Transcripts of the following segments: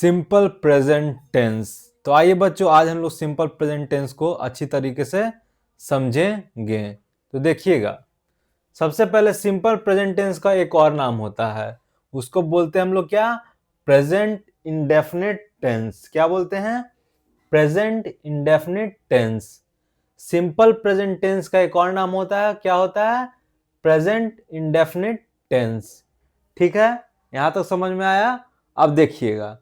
Simple present tense. तो आइए बच्चों, आज हम लोग सिंपल प्रेजेंट टेंस को अच्छी तरीके से समझेंगे। तो देखिएगा, सबसे पहले सिंपल प्रेजेंट टेंस का एक और नाम होता है, उसको बोलते हैं हम लोग क्या? Present indefinite tense. क्या बोलते हैं? Present indefinite tense. Simple present tense का एक और नाम होता है, क्या होता है? Present indefinite tense. ठीक है, यहां तक समझ में आया? अब देखिएगा,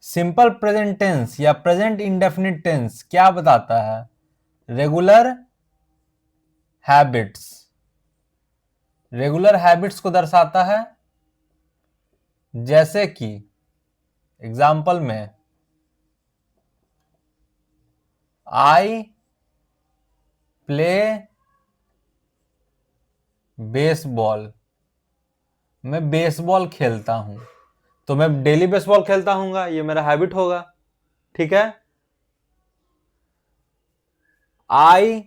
सिंपल प्रेजेंट टेंस या प्रेजेंट इंडेफिनिट टेंस क्या बताता है? Regular habits. रेगुलर हैबिट्स को दर्शाता है, जैसे कि एग्जाम्पल में आई प्ले बेसबॉल। मैं बेसबॉल खेलता हूं, तो मैं डेली बेसबॉल खेलता हूंगा, ये मेरा हैबिट होगा। ठीक है। आई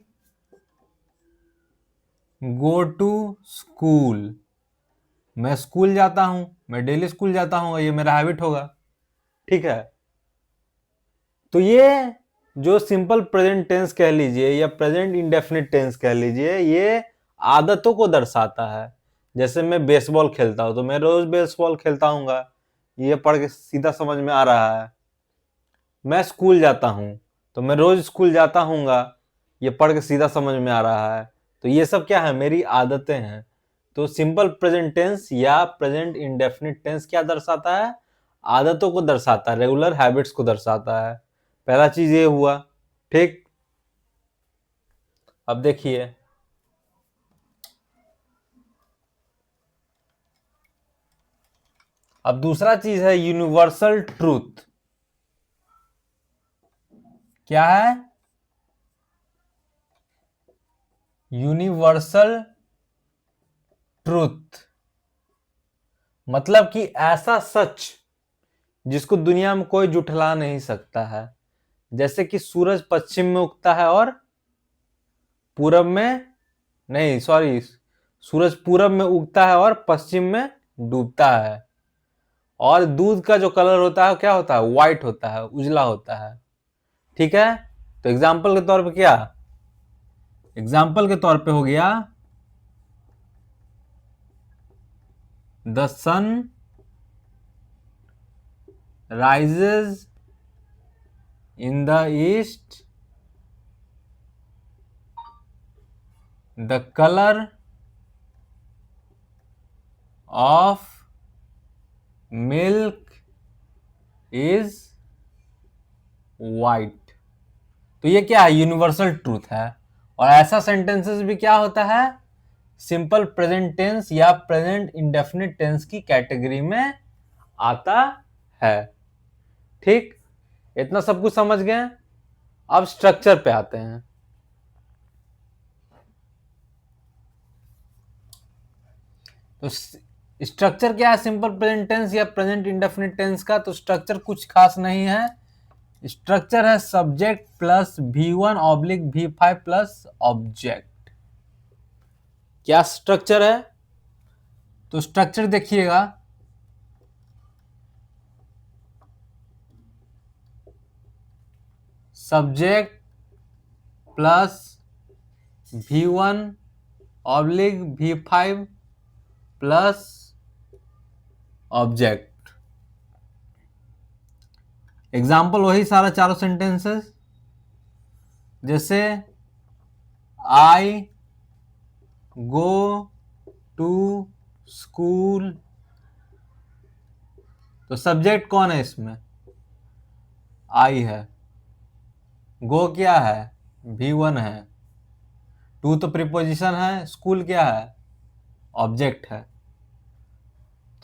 गो टू स्कूल। मैं स्कूल जाता हूं, मैं डेली स्कूल जाता हूं, ये मेरा हैबिट होगा। ठीक है। तो ये जो सिंपल प्रेजेंट टेंस कह लीजिए या प्रेजेंट इंडेफिनिट टेंस कह लीजिए, ये आदतों को दर्शाता है। जैसे मैं बेसबॉल खेलता हूं, तो मैं रोज बेसबॉल खेलता हूंगा, ये पढ़ के सीधा समझ में आ रहा है। मैं स्कूल जाता हूं, तो मैं रोज स्कूल जाता हूंगा, ये पढ़ के सीधा समझ में आ रहा है। तो ये सब क्या है? मेरी आदतें हैं। तो सिंपल प्रेजेंट टेंस या प्रेजेंट इंडेफिनिट टेंस क्या दर्शाता है? आदतों को दर्शाता है, रेगुलर हैबिट्स को दर्शाता है। पहला चीज ये हुआ। ठीक। अब देखिए, अब दूसरा चीज है यूनिवर्सल ट्रूथ। क्या है? यूनिवर्सल ट्रूथ मतलब कि ऐसा सच जिसको दुनिया में कोई जुठला नहीं सकता है। जैसे कि सूरज पश्चिम में उगता है और पूरब में, नहीं सॉरी, सूरज पूरब में उगता है और पश्चिम में डूबता है। और दूध का जो कलर होता है क्या होता है? व्हाइट होता है, उजला होता है। ठीक है। तो एग्जाम्पल के तौर पे क्या? एग्जाम्पल के तौर पे हो गया, the sun rises in the east, the colour of milk is white. तो ये क्या है? यूनिवर्सल ट्रूथ है। और ऐसा सेंटेंसेस भी क्या होता है? सिंपल प्रेजेंट टेंस या प्रेजेंट इंडेफिनिट टेंस की कैटेगरी में आता है। ठीक, इतना सब कुछ समझ गए। अब स्ट्रक्चर पे आते हैं। तो स्ट्रक्चर क्या है सिंपल प्रेजेंट टेंस या प्रेजेंट इंडेफिनिट टेंस का? तो स्ट्रक्चर कुछ खास नहीं है। स्ट्रक्चर है subject plus V1/V5 plus object. क्या स्ट्रक्चर है? तो स्ट्रक्चर देखिएगा, subject plus V1/V5 plus object. Example वही सारा चारों सेंटेंसेस। जैसे आई गो टू स्कूल, तो सब्जेक्ट कौन है इसमें? आई है। गो क्या है? V1 है। टू तो प्रीपोजिशन है। स्कूल क्या है? ऑब्जेक्ट है।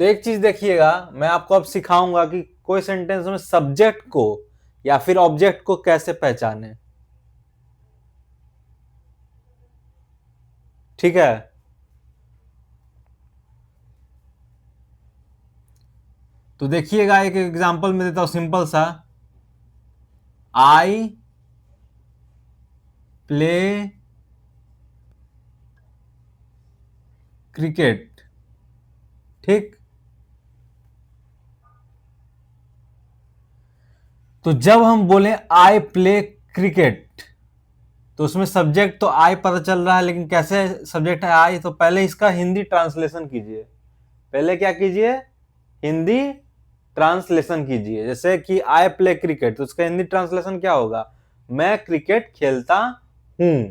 तो एक चीज देखिएगा, मैं आपको अब सिखाऊंगा कि कोई सेंटेंस में सब्जेक्ट को या फिर ऑब्जेक्ट को कैसे पहचाने। ठीक है। तो देखिएगा, एक एग्जांपल में देता हूं सिंपल सा। I play cricket. ठीक। तो जब हम बोले आई प्ले क्रिकेट, तो उसमें सब्जेक्ट तो आई पता चल रहा है, लेकिन कैसे सब्जेक्ट है आई, तो पहले इसका हिंदी ट्रांसलेशन कीजिए। पहले क्या कीजिए, हिंदी ट्रांसलेशन कीजिए। जैसे कि आई प्ले क्रिकेट, तो उसका हिंदी ट्रांसलेशन क्या होगा, मैं क्रिकेट खेलता हूं।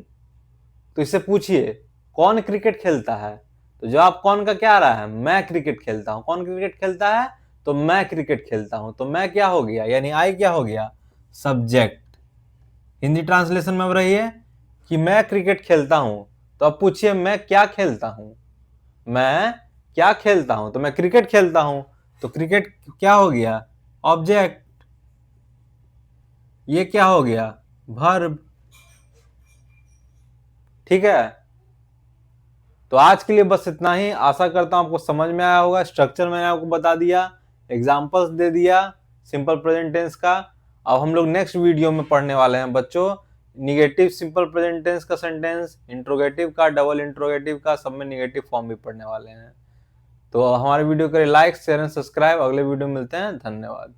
तो इससे पूछिए कौन क्रिकेट खेलता है, तो जवाब कौन का क्या आ रहा है, मैं क्रिकेट खेलता हूं। कौन क्रिकेट खेलता है, तो मैं क्रिकेट खेलता हूं। तो मैं क्या हो गया, यानी आई क्या हो गया, सब्जेक्ट। हिंदी ट्रांसलेशन में अब रही है कि मैं क्रिकेट खेलता हूं, तो अब पूछिए मैं क्या खेलता हूं, मैं क्या खेलता हूं, तो मैं क्रिकेट खेलता हूं। तो क्रिकेट क्या हो गया, ऑब्जेक्ट। ये क्या हो गया, वर्ब। ठीक है, तो आज के लिए बस इतना ही। आशा करता हूं आपको समझ में आया होगा। स्ट्रक्चर मैंने आपको बता दिया, एग्जांपल्स दे दिया सिंपल प्रेजेंट टेंस का। अब हम लोग नेक्स्ट वीडियो में पढ़ने वाले हैं बच्चों निगेटिव सिंपल प्रेजेंट टेंस का सेंटेंस, इंट्रोगेटिव का, डबल इंट्रोगेटिव का, सब में निगेटिव फॉर्म भी पढ़ने वाले हैं। तो हमारे वीडियो करें लाइक शेयर एंड सब्सक्राइब। अगले वीडियो में मिलते हैं, धन्यवाद।